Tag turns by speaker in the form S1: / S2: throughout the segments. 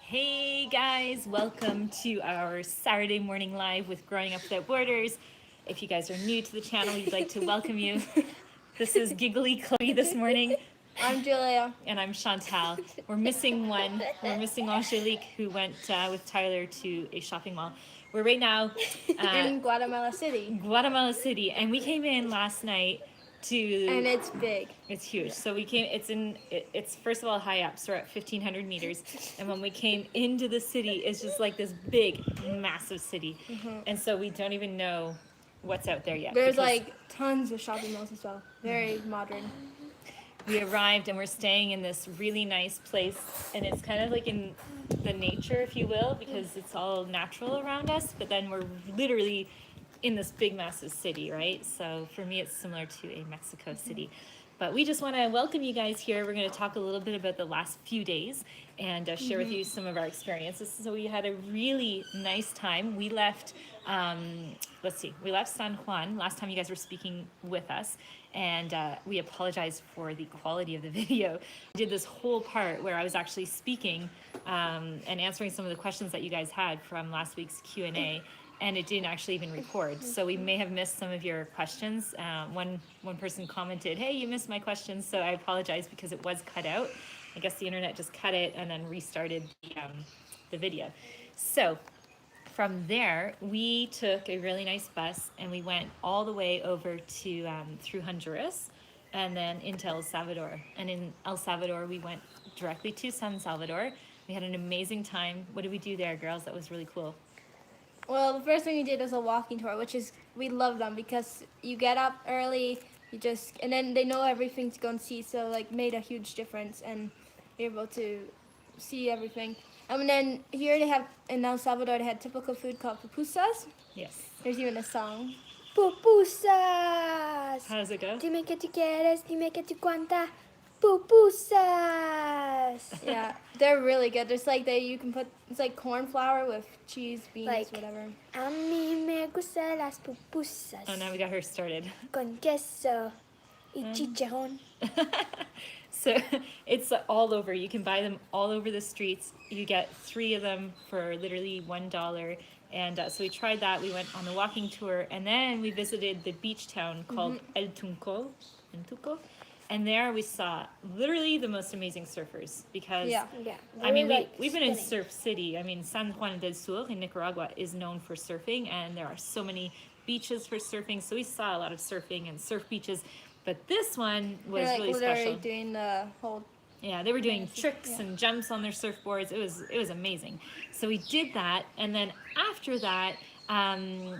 S1: Hey guys, welcome to our Saturday morning live with Growing Up Without Borders. If you guys are new to the channel, we'd like to welcome you. This is Giggly Chloe this morning.
S2: I'm Julia.
S1: And I'm Chantal. We're missing one. We're missing Angelique, who went with Tyler to a shopping mall. We're right now
S2: in Guatemala City.
S1: And we came in last night to...
S2: And it's big.
S1: It's huge. So we came, it's first of all high up, so we're at 1,500 meters. And when we came into the city, it's just like this big, massive city. And so we don't even know what's out there yet.
S2: There's like tons of shopping malls as well. Very modern.
S1: We arrived and we're staying in this really nice place, and it's kind of like in the nature, if you will, because it's all natural around us, but then we're literally in this big massive city, right? So for me it's similar to a Mexico City. But we just want to welcome you guys here. We're going to talk a little bit about the last few days and share with you some of our experiences. So we had a really nice time. We left, we left San Juan last time you guys were speaking with us, and we apologize for the quality of the video. I did this whole part where I was actually speaking and answering some of the questions that you guys had from last week's Q&A. And it didn't actually even record, so we may have missed some of your questions. One person commented, "Hey, you missed my questions," so I apologize because it was cut out. I guess the internet just cut it and then restarted the video. So from there, we took a really nice bus and we went all the way over to through Honduras and then into El Salvador. And in El Salvador, we went directly to San Salvador. We had an amazing time. What did we do there, girls? That was really cool.
S2: Well, the first thing we did was a walking tour, which is, we love them because you get up early, and then they know everything to go and see, so like made a huge difference, and you're able to see everything. And then here they have, in El Salvador, they had typical food called pupusas.
S1: Yes.
S2: There's even a song.
S3: Pupusas.
S1: How does it go?
S3: Dime que tú quieres, dime que tú cuánta. Pupusas.
S2: Yeah, they're really good. There's like you can put, it's like corn flour with cheese, beans,
S3: like,
S2: whatever.
S3: A mí me gustan las pupusas.
S1: Oh, now we got her started.
S3: Con queso y chicharrón.
S1: So it's all over. You can buy them all over the streets. You get 3 of them for literally $1. And so we tried that. We went on the walking tour, and then we visited the beach town called El Tunco. And there we saw literally the most amazing surfers because, I mean, we've been in Surf City. I mean, San Juan del Sur in Nicaragua is known for surfing, and there are so many beaches for surfing. So we saw a lot of surfing and surf beaches, but this one was really special.
S2: Doing the whole...
S1: Yeah, they were doing tricks and jumps on their surfboards. It was amazing. So we did that, and then after that,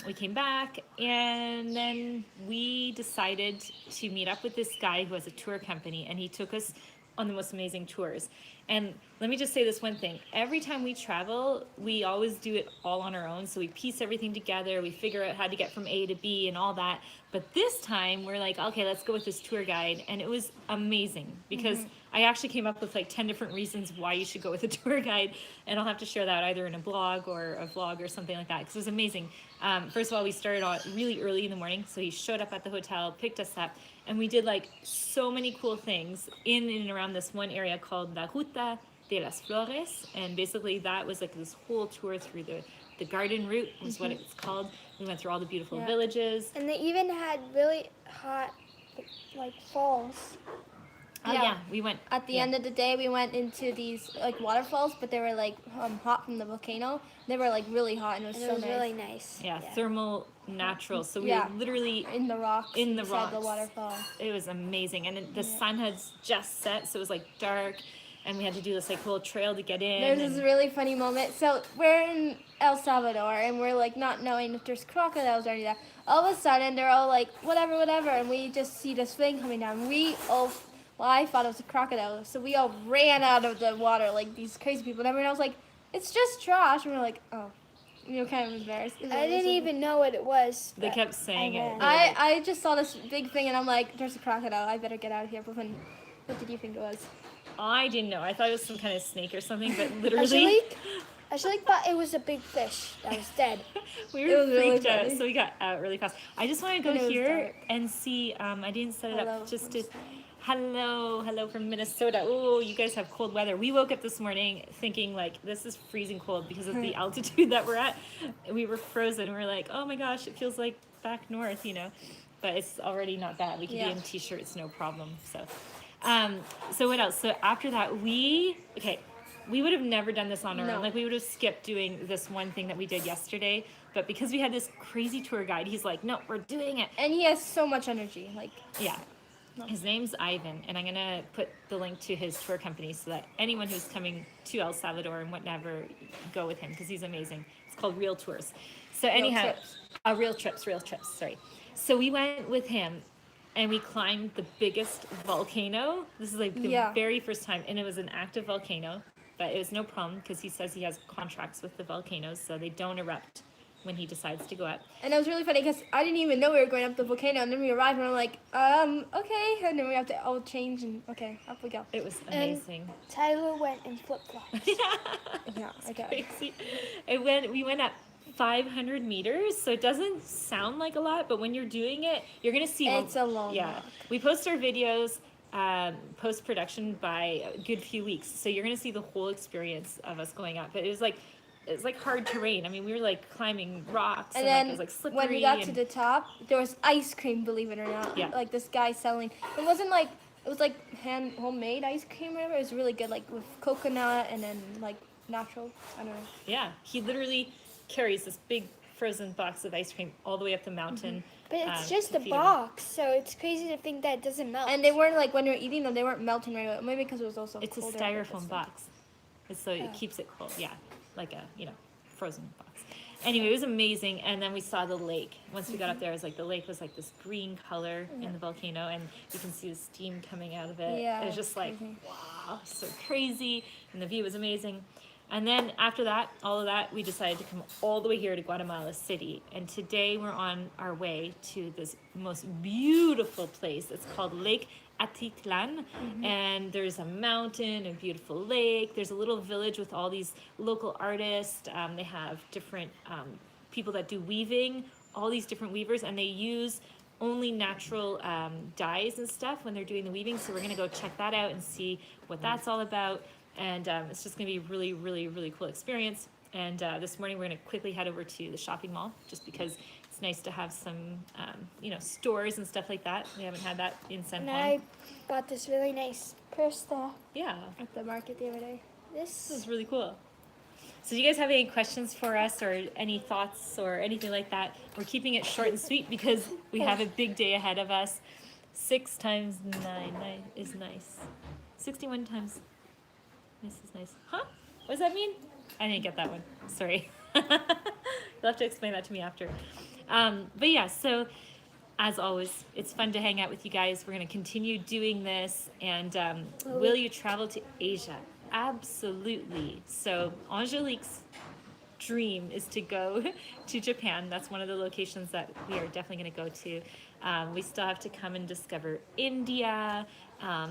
S1: we came back, and then we decided to meet up with this guy who has a tour company, and he took us on the most amazing tours. And let me just say this one thing. Every time we travel, we always do it all on our own. So we piece everything together. We figure out how to get from A to B and all that. But this time we're like, okay, let's go with this tour guide. And it was amazing because I actually came up with like 10 different reasons why you should go with a tour guide. And I'll have to share that either in a blog or a vlog or something like that, because it was amazing. First of all, we started out really early in the morning. So he showed up at the hotel, picked us up, and we did like so many cool things in and around this one area called La Ruta de las Flores. And basically that was like this whole tour through the garden route was what it's called. We went through all the beautiful villages.
S3: And they even had really hot, like, falls.
S1: Oh yeah, we went.
S2: At the end of the day, we went into these like waterfalls, but they were like hot from the volcano. They were like really hot, and it was so nice.
S3: Really nice.
S1: Yeah, thermal natural. So we were literally
S2: in the rocks.
S1: In the rocks.
S2: The waterfall.
S1: It was amazing, and the sun had just set, so it was like dark, and we had to do this like little trail to get in.
S2: There's this really funny moment. So we're in El Salvador, and we're like not knowing if there's crocodiles or anything. All of a sudden, they're all like whatever, and we just see this thing coming down. Well, I thought it was a crocodile, so we all ran out of the water like these crazy people. And everyone else was like, it's just trash. And we're like, oh, kind of embarrassed.
S3: I didn't even know what it was.
S1: They kept saying it.
S2: I just saw this big thing, and I'm like, there's a crocodile. I better get out of here. But what did you think it was?
S1: I didn't know. I thought it was some kind of snake or something, but literally...
S3: I thought it was a big fish that was dead.
S1: We were freaked out, so we got out really fast. I just want to go here and see, I didn't set it up just to Hello from Minnesota. Oh, you guys have cold weather. We woke up this morning thinking like this is freezing cold because of the altitude that we're at. We were frozen. We're like, oh my gosh, it feels like back north, but it's already not bad. We could be in t-shirts, no problem. So what else? So after that, we would have never done this on our own. Like we would have skipped doing this one thing that we did yesterday. But because we had this crazy tour guide, he's like, no, we're doing it.
S2: And he has so much energy.
S1: Yeah. His name's Ivan, and I'm going to put the link to his tour company so that anyone who's coming to El Salvador and whatever, go with him because he's amazing. It's called Real Tours. So anyhow, Real Trips, sorry. So we went with him, and we climbed the biggest volcano. This is like the very first time, and it was an active volcano, but it was no problem because he says he has contracts with the volcanoes, so they don't erupt when he decides to go up.
S2: And it was really funny because I didn't even know we were going up the volcano, and then we arrived and we're like, okay, and then we have to all change and okay, up we go.
S1: It was amazing.
S3: And Tyler went in flip-flops.
S2: Yeah,
S1: okay. Crazy. We went up 500 meters, so it doesn't sound like a lot, but when you're doing it, you're gonna see.
S2: It's a long walk.
S1: We post our videos post-production by a good few weeks, so you're gonna see the whole experience of us going up. But it was like hard terrain. I mean, we were like climbing rocks,
S2: and then
S1: it was like slippery.
S2: When we got to the top, there was ice cream. Believe it or not, like this guy selling. It wasn't like it was like homemade ice cream. Or whatever. It was really good, like with coconut and then like natural. I don't know. Yeah,
S1: he literally carries this big frozen box of ice cream all the way up the mountain.
S3: But it's just a box, so it's crazy to think that it doesn't melt.
S2: And they weren't like when you're eating them, they weren't melting right away. Maybe because it was also
S1: it's
S2: colder.
S1: A styrofoam box, so it keeps it cold. Yeah, like a frozen box. Anyway, it was amazing, and then we saw the lake. Once we got up there, it was like the lake was like this green color in the volcano, and you can see the steam coming out of it.
S2: Yeah,
S1: it was just like wow, so crazy, and the view was amazing. And then after that, all of that, we decided to come all the way here to Guatemala City. And today we're on our way to this most beautiful place. It's called Lake Atitlan. And there's a mountain, a beautiful lake. There's a little village with all these local artists. They have different people that do weaving, all these different weavers, and they use only natural dyes and stuff when they're doing the weaving. So we're gonna go check that out and see what that's all about. And it's just going to be a really, really, really cool experience. And this morning we're going to quickly head over to the shopping mall just because it's nice to have some, stores and stuff like that. We haven't had that in San Juan.
S3: And I bought this really nice purse there.
S1: Yeah.
S2: At the market the other day.
S3: This
S1: is really cool. So do you guys have any questions for us or any thoughts or anything like that? We're keeping it short and sweet because we have a big day ahead of us. 6 times 9 is nice. 61 times... This is nice. Huh? What does that mean? I didn't get that one. Sorry. You'll have to explain that to me after. But yeah, so as always, it's fun to hang out with you guys. We're going to continue doing this. And will you travel to Asia? Absolutely. So Angelique's dream is to go to Japan. That's one of the locations that we are definitely going to go to. We still have to come and discover India.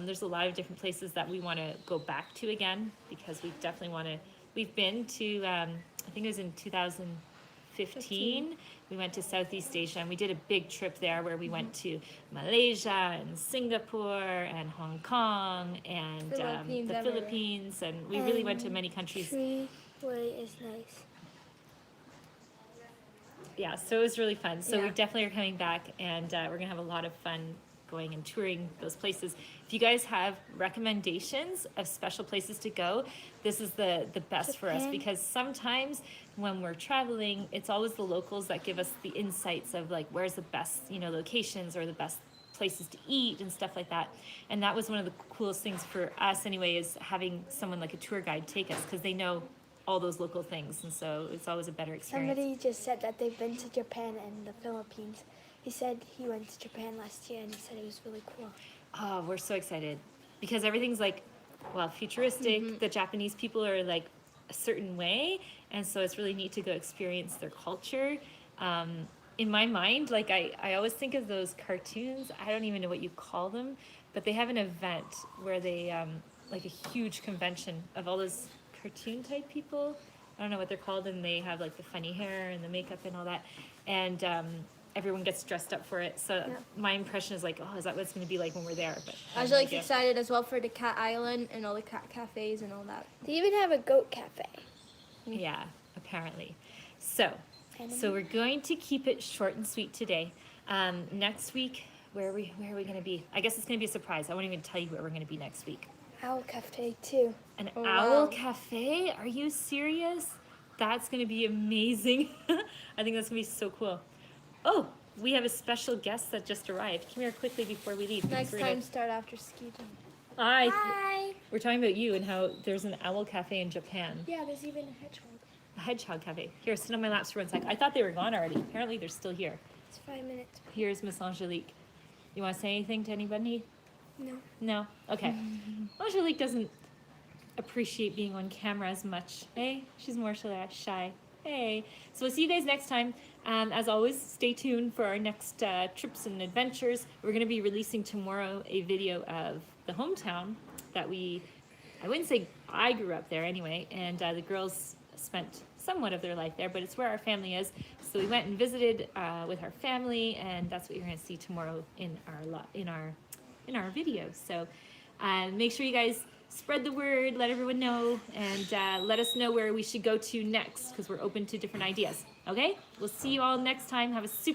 S1: There's a lot of different places that we want to go back to again because we definitely want to. We've been to, I think it was in 2015. We went to Southeast Asia and we did a big trip there where we went to Malaysia and Singapore and Hong Kong and the Philippines, and we really went to many countries.
S3: Treeway is nice.
S1: Yeah, so it was really fun. So we definitely are coming back, and we're going to have a lot of fun going and touring those places. If you guys have recommendations of special places to go, this is the best for us, because sometimes when we're traveling, it's always the locals that give us the insights of like where's the best, locations or the best places to eat and stuff like that. And that was one of the coolest things for us anyway, is having someone like a tour guide take us, because they know all those local things, and so it's always a better experience.
S3: Somebody just said that they've been to Japan and the Philippines. He said he went to Japan last year and he said it was really cool.
S1: Oh, we're so excited because everything's like, futuristic. The Japanese people are like a certain way, and so it's really neat to go experience their culture. In my mind, like I always think of those cartoons. I don't even know what you call them, but they have an event where they like a huge convention of all those cartoon type people. I don't know what they're called, and they have like the funny hair and the makeup and all that. And everyone gets dressed up for it. So my impression is like, oh, is that what it's going to be like when we're there? But
S2: I was like excited as well for the cat island and all the cat cafes and all that.
S3: They even have a goat cafe.
S1: Yeah, apparently. So we're going to keep it short and sweet today. Next week, where are we going to be? I guess it's going to be a surprise. I won't even tell you where we're going to be next week.
S3: Owl Cafe too.
S1: An
S2: Oh,
S1: owl
S2: wow.
S1: cafe? Are you serious? That's going to be amazing. I think that's going to be so cool. Oh, we have a special guest that just arrived. Come here quickly before we leave. because
S2: Next
S1: we're
S2: time,
S1: gonna-
S2: start after ski jump.
S3: Hi.
S1: We're talking about you and how there's an owl cafe in Japan.
S3: Yeah, there's even a hedgehog.
S1: A hedgehog cafe. Here, sit on my laps for 1 sec. I thought they were gone already. Apparently they're still here.
S3: It's 5 minutes.
S1: Here's Miss Angelique. You want to say anything to anybody?
S3: No.
S1: No? Okay. Angelique doesn't appreciate being on camera as much. Hey, she's more shy. Hey. So we'll see you guys next time. As always, stay tuned for our next trips and adventures. We're going to be releasing tomorrow a video of the hometown that I wouldn't say I grew up there anyway, and the girls spent somewhat of their life there, but it's where our family is. So we went and visited with our family, and that's what you're going to see tomorrow in our video. So make sure you guys spread the word, let everyone know, and let us know where we should go to next, because we're open to different ideas. Okay? We'll see you all next time. Have a super